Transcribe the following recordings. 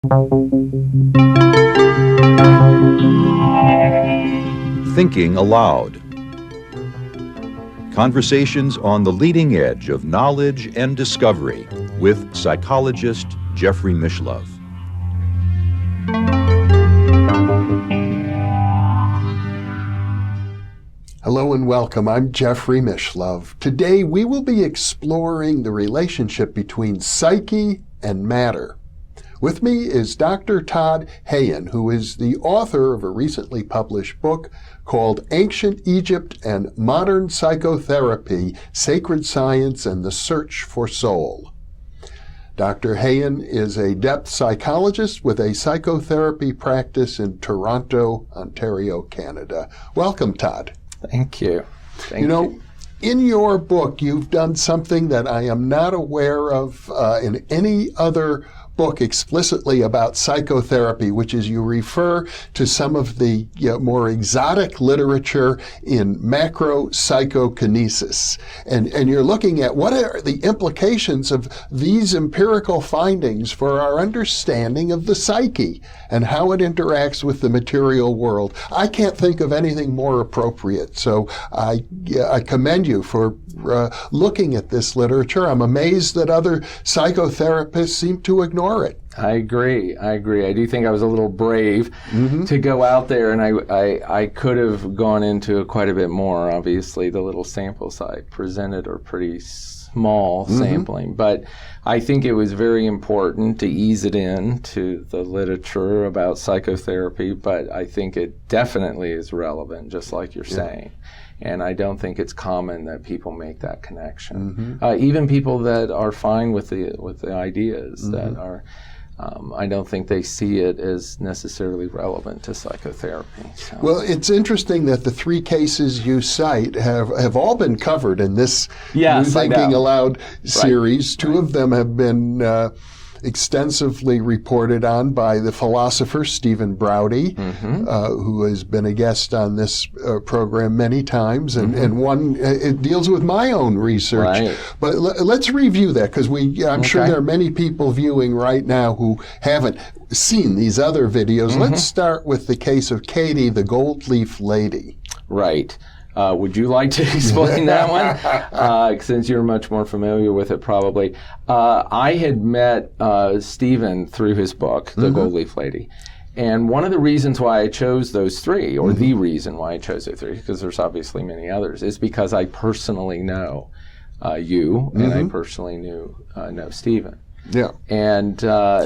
Thinking Aloud. Conversations on the leading edge of knowledge and discovery with psychologist Jeffrey Mishlove. Hello and welcome. I'm Jeffrey Mishlove. Today we will be exploring the relationship between psyche and matter. With me is Dr. Todd Hayen, who is the author of a recently published book called Ancient Egypt and Modern Psychotherapy, Sacred Science and the Search for Soul. Dr. Hayen is a depth psychologist with a psychotherapy practice in Toronto, Ontario, Canada. Welcome, Todd. Thank you. Thank you. In your book, you've done something that I am not aware of in any other book explicitly about psychotherapy, which is you refer to some of the more exotic literature in macro-psychokinesis. And you're looking at what are the implications of these empirical findings for our understanding of the psyche and how it interacts with the material world. I can't think of anything more appropriate. So I commend you for looking at this literature. I'm amazed that other psychotherapists seem to ignore it. I agree. I do think I was a little brave to go out there, and I could have gone into quite a bit more. Obviously, the little samples I presented are pretty small sampling, but I think it was very important to ease it in to the literature about psychotherapy, but I think it definitely is relevant, just like you're saying. And I don't think it's common that people make that connection. Even people that are fine with the ideas that are, I don't think they see it as necessarily relevant to psychotherapy. So. Well, it's interesting that the three cases you cite have all been covered in this Thinking Aloud series. Two of them have been extensively reported on by the philosopher Stephen Browdy, who has been a guest on this program many times, and one it deals with my own research. Right. But let's review that, because I'm sure there are many people viewing right now who haven't seen these other videos. Let's start with the case of Katie, the gold leaf lady. Right. Would you like to explain that one? Since you're much more familiar with it, probably. I had met Stephen through his book, The Gold Leaf Lady. And one of the reasons why I chose those three, or the reason why I chose those three, because there's obviously many others, is because I personally know you, and I personally know Stephen. Yeah. And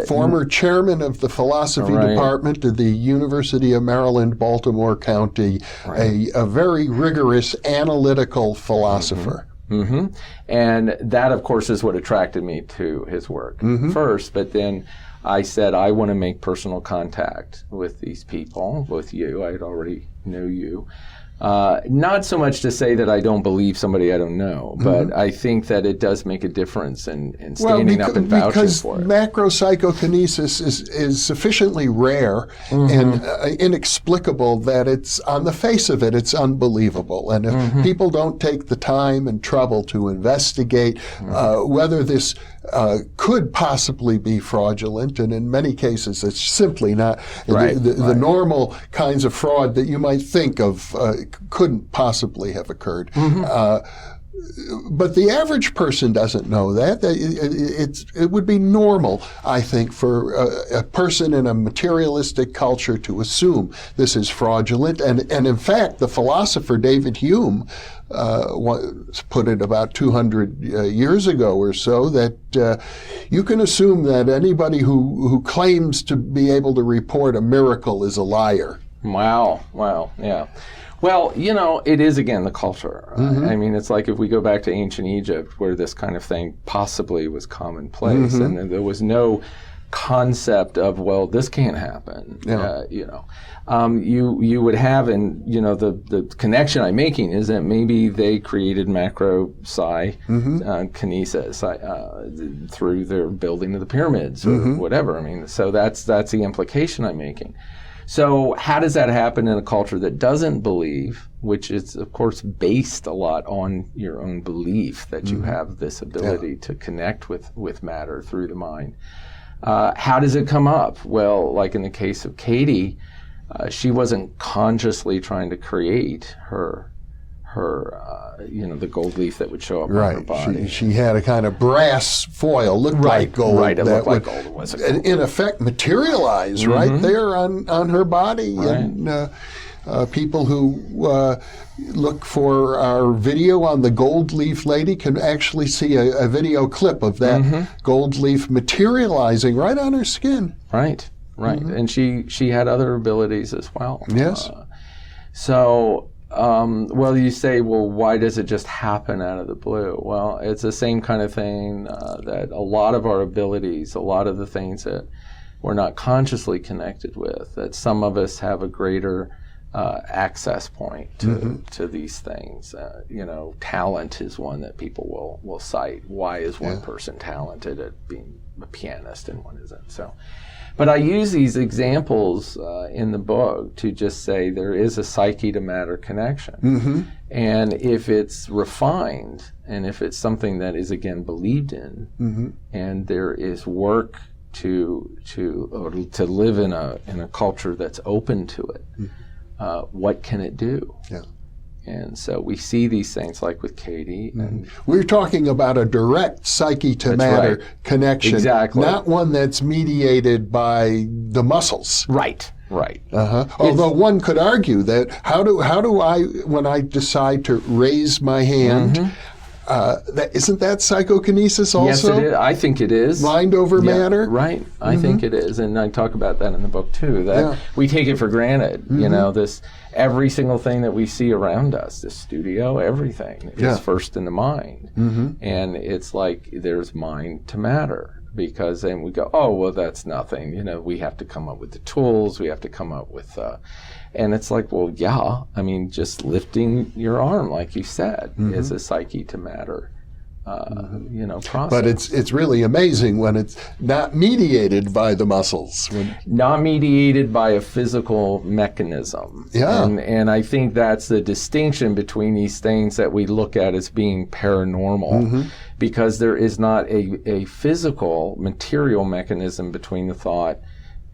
former chairman of the philosophy department at the University of Maryland, Baltimore County, a very rigorous analytical philosopher. And that, of course, is what attracted me to his work first. But then I said, I want to make personal contact with these people, with you. I already know you. Not so much to say that I don't believe somebody I don't know, but I think that it does make a difference in standing up and vouching for it. Because macro-psychokinesis is sufficiently rare and inexplicable that it's, on the face of it, it's unbelievable. And if people don't take the time and trouble to investigate whether this could possibly be fraudulent, and in many cases it's simply not. The normal kinds of fraud that you might think of couldn't possibly have occurred. But the average person doesn't know that. It would be normal, I think, for a person in a materialistic culture to assume this is fraudulent. And in fact, the philosopher David Hume put it about 200 years ago or so, that you can assume that anybody who claims to be able to report a miracle is a liar. Wow, yeah. Well, it is, again, the culture. I mean, it's like if we go back to ancient Egypt, where this kind of thing possibly was commonplace, and there was no concept of, well, this can't happen. You would have, and the connection I'm making is that maybe they created macro-psychokinesis through their building of the pyramids or whatever. I mean, so that's the implication I'm making. So how does that happen in a culture that doesn't believe, which is, of course, based a lot on your own belief that you have this ability to connect with matter through the mind? How does it come up? Well, like in the case of Katie, she wasn't consciously trying to create her the gold leaf that would show up on her body. She had a kind of brass foil, looked like gold. Right, it looked like gold. It wasn't gold. In effect, materialize right there on her body. Right. And people who look for our video on the gold leaf lady can actually see a video clip of that gold leaf materializing right on her skin. Right. And she had other abilities as well. Yes. Well, you say, well, why does it just happen out of the blue? Well, it's the same kind of thing that a lot of our abilities, a lot of the things that we're not consciously connected with, that some of us have a greater access point to these things. Talent is one that people will cite. Why is one person talented at being a pianist and one isn't? But I use these examples in the book to just say there is a psyche to matter connection. And if it's refined, and if it's something that is, again, believed in, and there is work to live in a culture that's open to it, what can it do? Yeah. And so we see these things like with Katie. And we're talking about a direct psyche to matter connection. Exactly. Not one that's mediated by the muscles. Right. Although one could argue that how do I, when I decide to raise my hand, isn't that psychokinesis also? Yes, it is. I think it is. Mind over matter? Right. I think it is. And I talk about that in the book too, that we take it for granted. Every single thing that we see around us, this studio, everything is first in the mind. And it's like there's mind to matter, because then we go, oh, well, that's nothing. We have to come up with the tools. We have to come up with, and it's like, well, just lifting your arm, like you said, is a psyche to matter process. But it's really amazing when it's not mediated by the muscles. Not mediated by a physical mechanism. Yeah. And I think that's the distinction between these things that we look at as being paranormal, because there is not a physical, material mechanism between the thought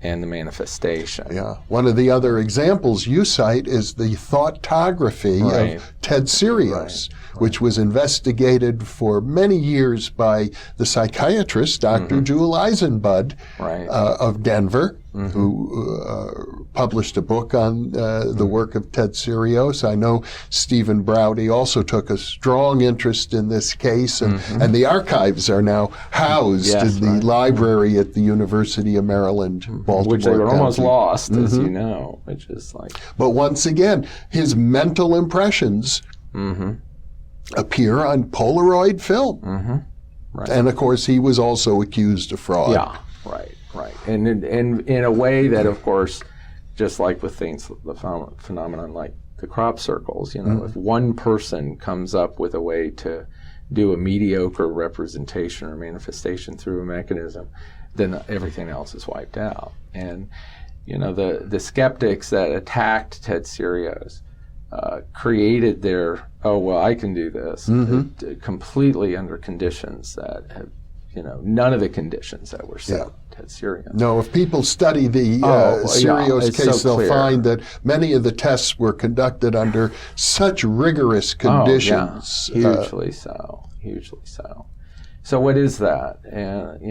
and the manifestation. Yeah. One of the other examples you cite is the thoughtography of Ted Sirius, which was investigated for many years by the psychiatrist, Dr. Jewel Eisenbud of Denver, who published a book on the work of Ted Sirius. I know Stephen Browdy also took a strong interest in this case, and the archives are now housed in the library at the University of Maryland, Baltimore which they were County. Almost lost, as you know, which is like... But once again, his mental impressions appear on Polaroid film. And of course, he was also accused of fraud. Yeah, right. And in a way that, of course, just like with things, the phenomenon like the crop circles, if one person comes up with a way to do a mediocre representation or manifestation through a mechanism, then everything else is wiped out. And, the skeptics that attacked Ted Sirius created their, I can do this, completely under conditions that have, none of the conditions that were set. Ted Sirius. No, if people study the Sirius case, they'll find that many of the tests were conducted under such rigorous conditions. Hugely so. So what is that? And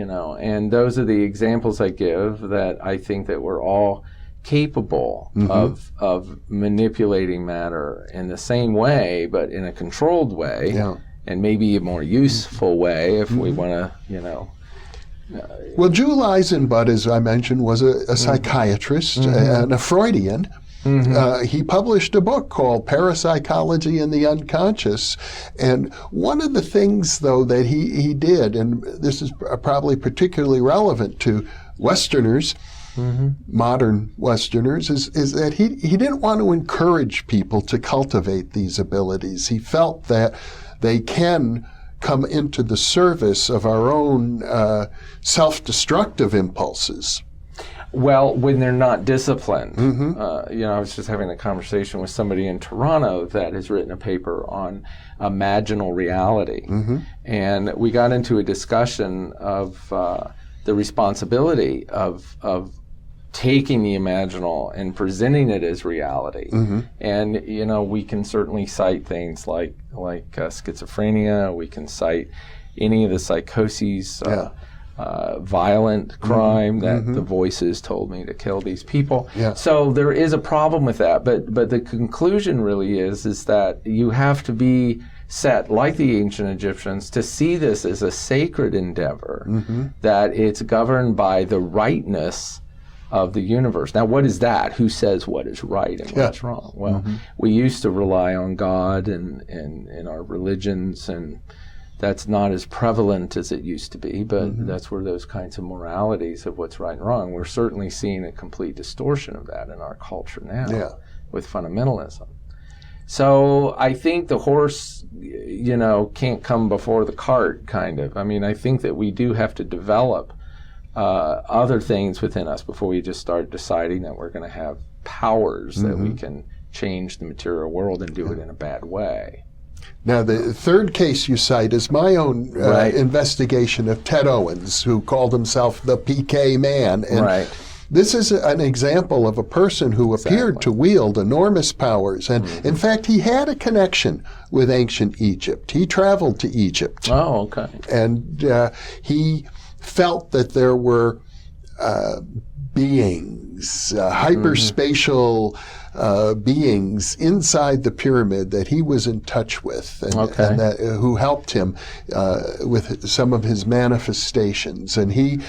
and those are the examples I give that I think that we're all capable of manipulating matter in the same way, but in a controlled way, and maybe a more useful way if we want to, Well, Jewel Eisenbud, as I mentioned, was a psychiatrist and a Freudian. He published a book called Parapsychology and the Unconscious. And one of the things, though, that he did, and this is probably particularly relevant to Westerners, modern Westerners, is that he didn't want to encourage people to cultivate these abilities. He felt that they can come into the service of our own self-destructive impulses. Well, when they're not disciplined. I was just having a conversation with somebody in Toronto that has written a paper on imaginal reality. And we got into a discussion of the responsibility of taking the imaginal and presenting it as reality. And we can certainly cite things like schizophrenia. We can cite any of the psychoses, violent crime that the voices told me to kill these people. So there is a problem with that. But the conclusion really is that you have to be set, like the ancient Egyptians, to see this as a sacred endeavor, that it's governed by the rightness of the universe. Now, what is that? Who says what is right and what's wrong? Well, we used to rely on God and in our religions, and that's not as prevalent as it used to be, but that's where those kinds of moralities of what's right and wrong, we're certainly seeing a complete distortion of that in our culture now with fundamentalism. So I think the horse, can't come before the cart, kind of. I mean, I think that we do have to develop other things within us before we just start deciding that we're going to have powers that we can change the material world and do it in a bad way. Now, the third case you cite is my own investigation of Ted Owens, who called himself the PK man. And this is an example of a person who appeared to wield enormous powers. And in fact, he had a connection with ancient Egypt. He traveled to Egypt. Oh, okay. And he felt that there were beings, hyperspatial beings inside the pyramid that he was in touch with, and that, who helped him with some of his manifestations. And he,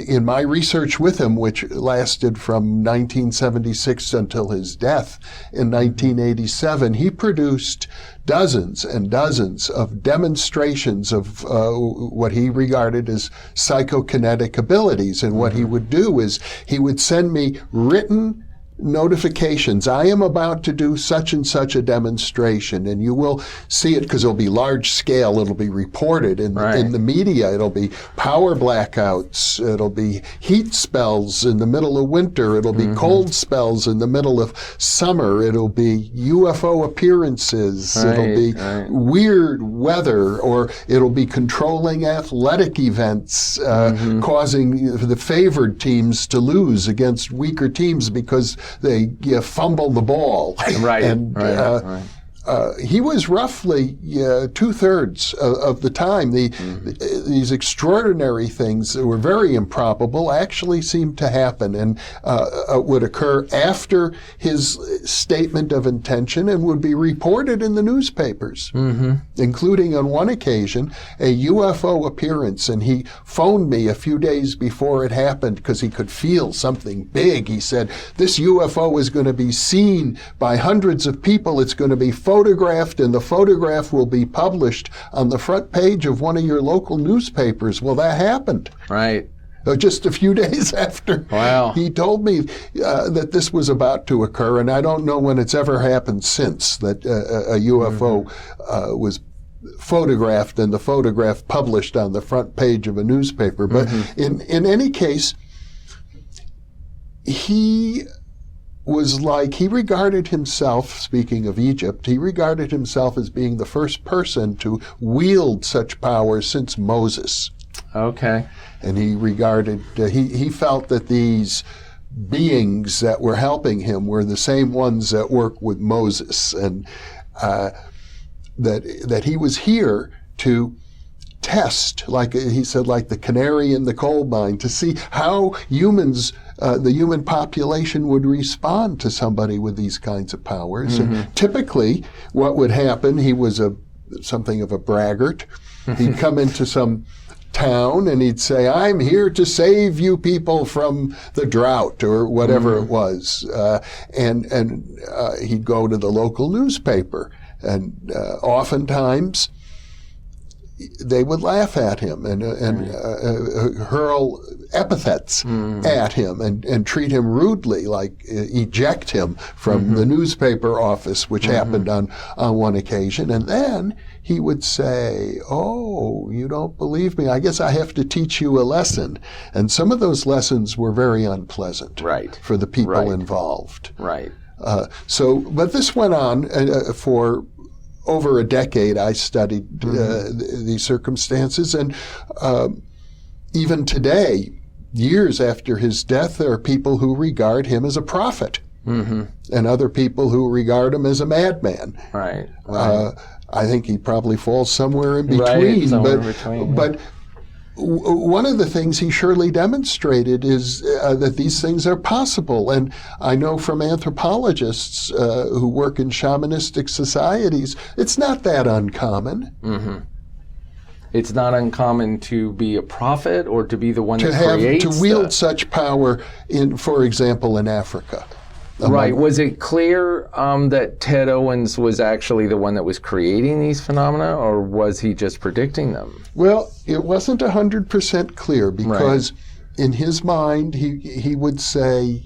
in my research with him, which lasted from 1976 until his death in 1987, he produced dozens and dozens of demonstrations of what he regarded as psychokinetic abilities. And what he would do is he would send me written notifications. I am about to do such and such a demonstration, and you will see it because it'll be large scale. It'll be reported in the media. It'll be power blackouts. It'll be heat spells in the middle of winter. It'll be cold spells in the middle of summer. It'll be UFO appearances. It'll be weird weather, or it'll be controlling athletic events, causing the favored teams to lose against weaker teams because they fumble the ball. He was roughly 2/3 of the time. These extraordinary things that were very improbable actually seemed to happen, and would occur after his statement of intention and would be reported in the newspapers, including on one occasion a UFO appearance. And he phoned me a few days before it happened because he could feel something big. He said, this UFO is going to be seen by hundreds of people. It's going to be photographed, and the photograph will be published on the front page of one of your local newspapers. Well, that happened. Just a few days after he told me that this was about to occur, and I don't know when it's ever happened since that a UFO was photographed and the photograph published on the front page of a newspaper. But in any case, he regarded himself, speaking of Egypt, he regarded himself as being the first person to wield such power since Moses. And he regarded, he felt that these beings that were helping him were the same ones that worked with Moses, and that he was here to test, like he said, like the canary in the coal mine, to see how humans, the human population would respond to somebody with these kinds of powers. And typically what would happen, he was something of a braggart. He'd come into some town and he'd say, I'm here to save you people from the drought, or whatever it was. And he'd go to the local newspaper, and oftentimes they would laugh at him and hurl epithets at him and treat him rudely, like eject him from the newspaper office, which happened on one occasion. And then he would say, oh, you don't believe me? I guess I have to teach you a lesson. And some of those lessons were very unpleasant for the people involved. But this went on for over a decade. I studied these circumstances, and even today, years after his death, there are people who regard him as a prophet, and other people who regard him as a madman. Right. I think he probably falls somewhere in between. Right, somewhere in between, but one of the things he surely demonstrated is that these things are possible. And I know from anthropologists who work in shamanistic societies, it's not that uncommon. It's not uncommon to be a prophet or to be the one that creates to wield such power in, for example, in Africa. Right. Was it clear that Ted Owens was actually the one that was creating these phenomena, or was he just predicting them? Well, it wasn't 100% clear because in his mind, he would say,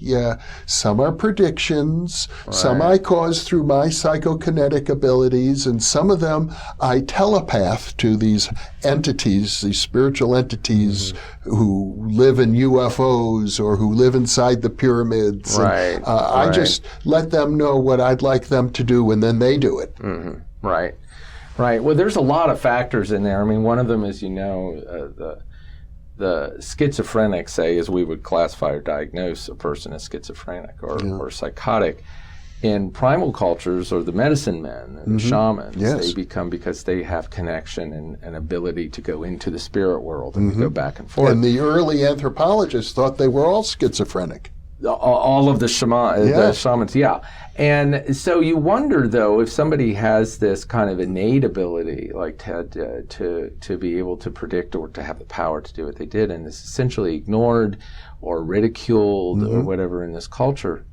some are predictions, some I cause through my psychokinetic abilities, and some of them I telepath to these entities, these spiritual entities who live in UFOs or who live inside the pyramids. And, I just let them know what I'd like them to do, and then they do it. Right. Well, there's a lot of factors in there. I mean, one of them is, the schizophrenic, say, as we would classify or diagnose a person as schizophrenic or psychotic, in primal cultures, or the medicine men and the shamans, they become because they have connection and ability to go into the spirit world and go back and forth. And the early anthropologists thought they were all schizophrenic. All of the shamans, And so you wonder, though, if somebody has this kind of innate ability, like Ted, to be able to predict or to have the power to do what they did, and is essentially ignored or ridiculed or whatever in this culture,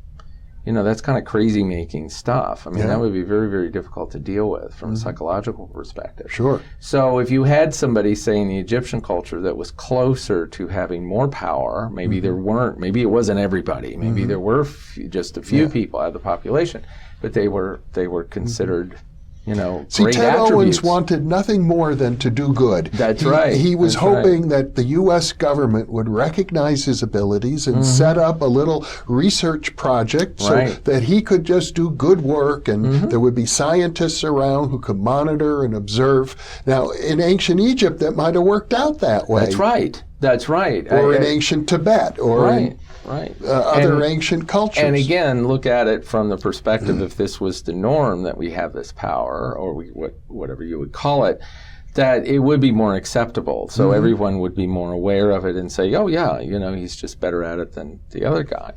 that's kind of crazy-making stuff. I mean, that would be very, very difficult to deal with from a psychological perspective. Sure. So if you had somebody, say, in the Egyptian culture that was closer to having more power, maybe maybe it wasn't everybody, maybe there were just a few people out of the population, but they were considered, See, great Ted attributes. Owens wanted nothing more than to do good. That's right. He was hoping that the U.S. government would recognize his abilities and set up a little research project so that he could just do good work, and there would be scientists around who could monitor and observe. Now, in ancient Egypt, that might have worked out that way. That's right. Or in ancient Tibet, or in other ancient cultures. And again, look at it from the perspective, if this was the norm, that we have this power, or whatever you would call it, that it would be more acceptable. So everyone would be more aware of it and say, oh yeah, he's just better at it than the other guy.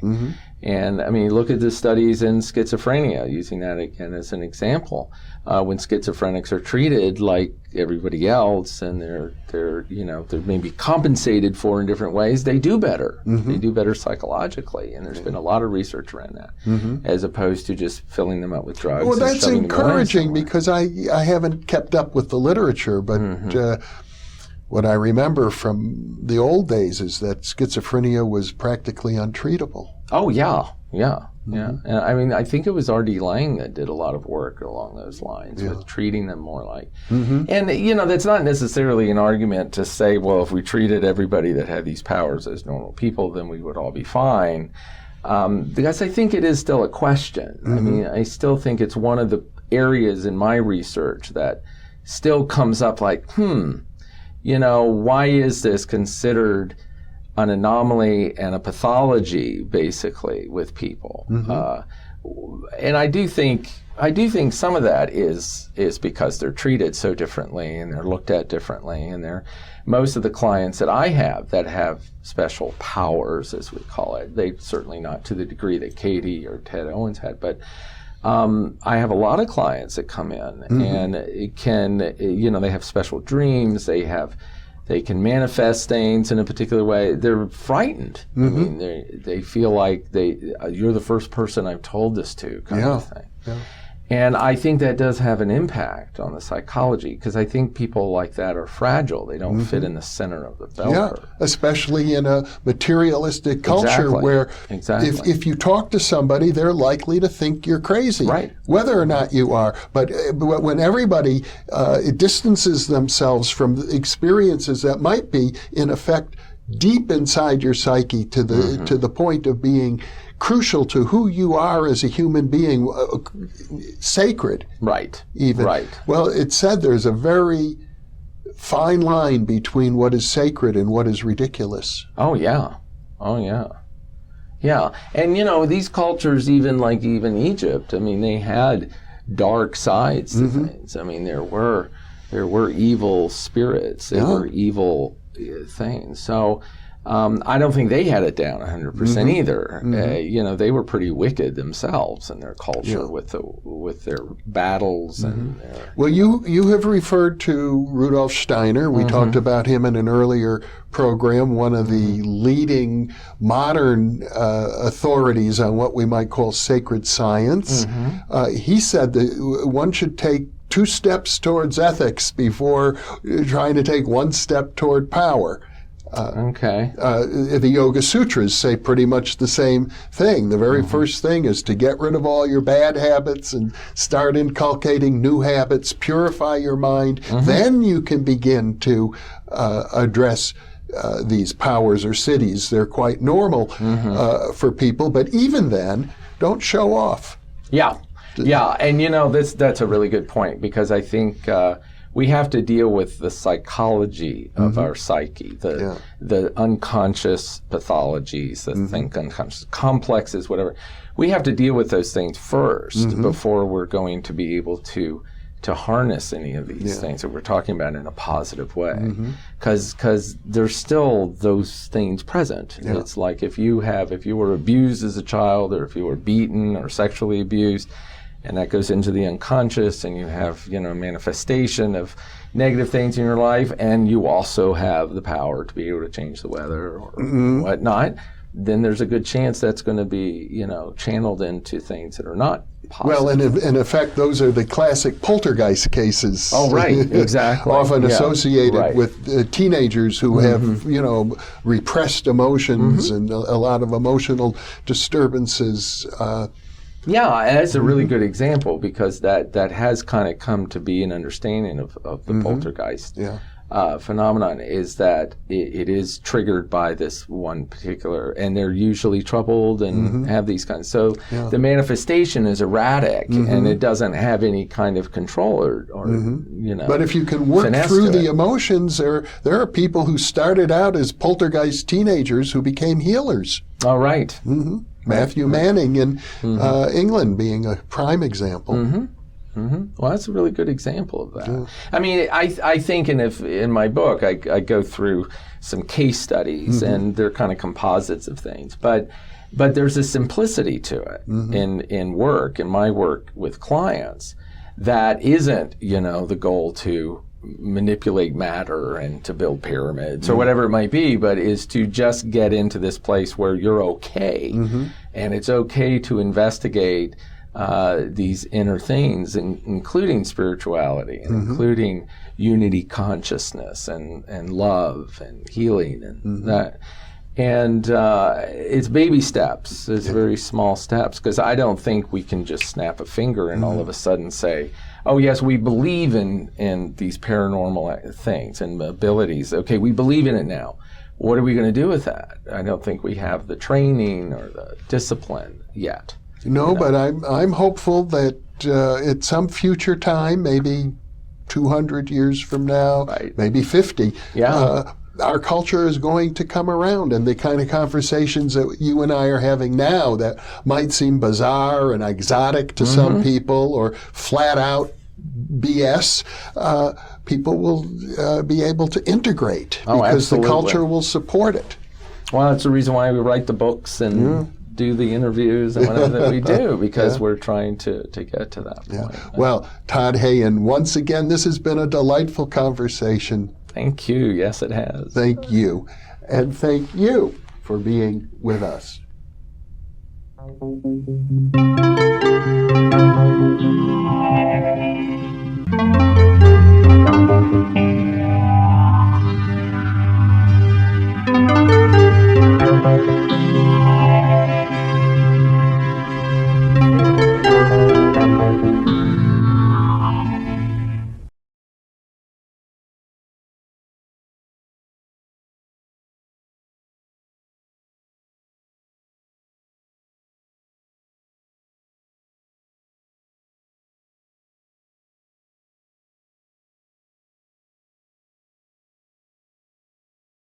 And I mean, look at the studies in schizophrenia, using that again as an example. When schizophrenics are treated like everybody else, and they're maybe compensated for in different ways, they do better. They do better psychologically, and there's been a lot of research around that, as opposed to just filling them up with drugs. Well, that's encouraging, because I haven't kept up with the literature, but what I remember from the old days is that schizophrenia was practically untreatable. Oh, yeah. And I mean, I think it was R.D. Laing that did a lot of work along those lines with treating them more like. And, that's not necessarily an argument to say, well, if we treated everybody that had these powers as normal people, then we would all be fine. Because I think it is still a question. I mean, I still think it's one of the areas in my research that still comes up like, why is this considered an anomaly and a pathology, basically, with people? And I do think some of that is because they're treated so differently and they're looked at differently, and most of the clients that I have that have special powers, as we call it, they certainly not to the degree that Katie or Ted Owens had, but I have a lot of clients that come in and it can, they have special dreams, they can manifest things in a particular way. They're frightened. I mean, they feel like you're the first person I've told this to, kind of thing. And I think that does have an impact on the psychology, because I think people like that are fragile. They don't fit in the center of the bell curve. Especially in a materialistic culture where if you talk to somebody, they're likely to think you're crazy, whether or not you are. But when everybody distances themselves from experiences that might be, in effect, deep inside your psyche to the point of being crucial to who you are as a human being, sacred. Right. Even. Right. Well, it said there's a very fine line between what is sacred and what is ridiculous. Oh, yeah. Oh, yeah. Yeah. And, these cultures, even Egypt, they had dark sides to things. There were evil spirits. There were evil things. So I don't think they had it down 100% either. They were pretty wicked themselves in their culture with their battles and their... Well, you have referred to Rudolf Steiner. We talked about him in an earlier program, one of the leading modern authorities on what we might call sacred science. He said that one should take 2 steps towards ethics before trying to take 1 step toward power. The Yoga Sutras say pretty much the same thing. The very first thing is to get rid of all your bad habits and start inculcating new habits, purify your mind. Then you can begin to address these powers or cities. They're quite normal for people, but even then, don't show off. Yeah, and that's a really good point, because I think we have to deal with the psychology of our psyche, the unconscious pathologies, the think unconscious complexes, whatever. We have to deal with those things first before we're going to be able to harness any of these things that we're talking about in a positive way, because there's still those things present. It's like if you were abused as a child, or if you were beaten or sexually abused, and that goes into the unconscious, and you have, manifestation of negative things in your life, and you also have the power to be able to change the weather or whatnot, then there's a good chance that's going to be, channeled into things that are not positive. Well, in effect, those are the classic poltergeist cases. Oh, right, exactly. Often associated with teenagers who have, repressed emotions and a lot of emotional disturbances. That's a really good example, because that has kind of come to be an understanding of the poltergeist phenomenon, is that it is triggered by this one particular, and they're usually troubled and have these kinds. So the manifestation is erratic, and it doesn't have any kind of control or But if you can work through the emotions, there are people who started out as poltergeist teenagers who became healers. Oh, right. Matthew Manning in England being a prime example. Well, that's a really good example of that. I think in my book, I go through some case studies, and they're kind of composites of things. But there's a simplicity to it in my work with clients, that isn't, the goal to manipulate matter and to build pyramids or whatever it might be, but is to just get into this place where you're okay, and it's okay to investigate these inner things, including spirituality, and including unity consciousness and love and healing and that. And it's baby steps. It's very small steps, because I don't think we can just snap a finger and all of a sudden say, oh, yes, we believe in these paranormal things and abilities. Okay, we believe in it now. What are we going to do with that? I don't think we have the training or the discipline yet. No, but I'm hopeful that at some future time, maybe 200 years from now, maybe 50, our culture is going to come around, and the kind of conversations that you and I are having now that might seem bizarre and exotic to some people, or flat out BS, people will be able to integrate, because the culture will support it. Well, that's the reason why we write the books and do the interviews and whatever that we do, because we're trying to get to that point. Well, Todd Hayen, once again, this has been a delightful conversation. Thank you. Yes, it has. Thank you. And thank you for being with us.